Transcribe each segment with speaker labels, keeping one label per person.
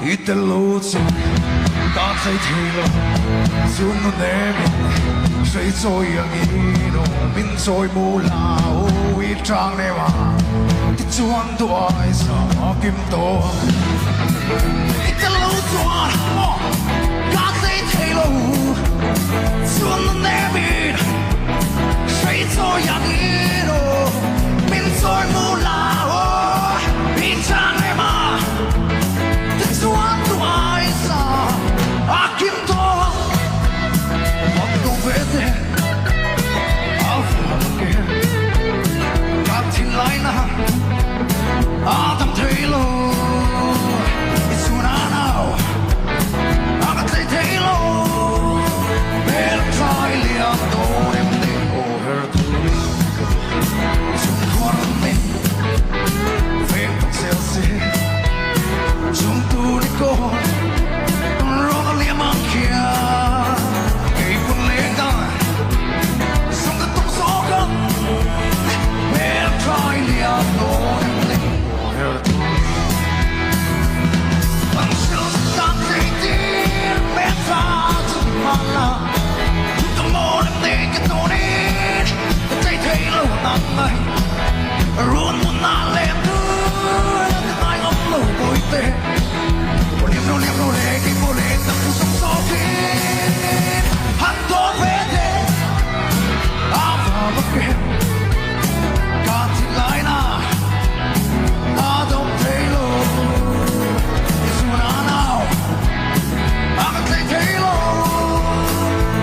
Speaker 1: Itelutsu katseit hiilo sunnu nemin Soi soi ang ino min soi mula Ui trang nema Ti chuan tuai sa kim to Itelutsu katseit hiilo sunnu nemin Soi soi ang ino min soi mula Ui trang nema Tuan tu aisa akim to Otto vede Alfake Katin laina Adam Taylor Isuna now Agate Taylor Per traili adorim de overturi Sun kormi Fekta selsi Junto di ko Roda lia mankia Kei kun lega Som det tok sokan Per trai lia Noren le Man sjustan sig til Betta til malla Junto målen deke tonin Tei teilo nanai Run mun alle Nai om logo ite Liemno legi boletta kusam sokin Hanto vede Avavake Katilaina Adam Taylor Isuna now Agate Taylor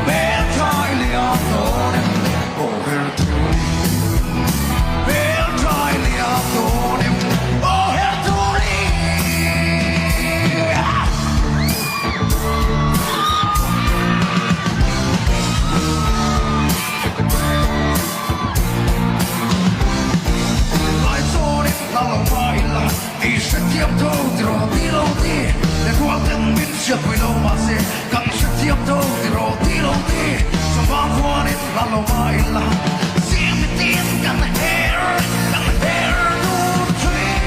Speaker 1: Bertaili Adonem Overturi Bertaili Adonem Overturi Lalrosanga Chapchar Kut Le guarden minchia qui lo mase Kanske tiaptodro dilodi Som var vanligt Lalrosanga Se mitt kan här no tree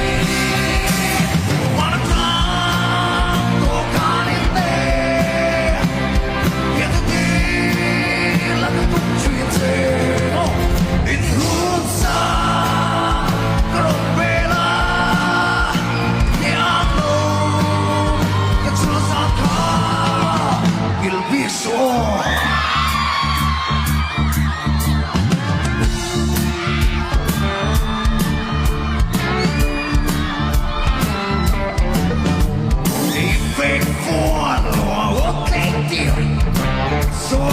Speaker 1: Wanna come Då kan inte Get a deal Att du tryter In husa Kroppela Il viso I fake for lo och tänkte så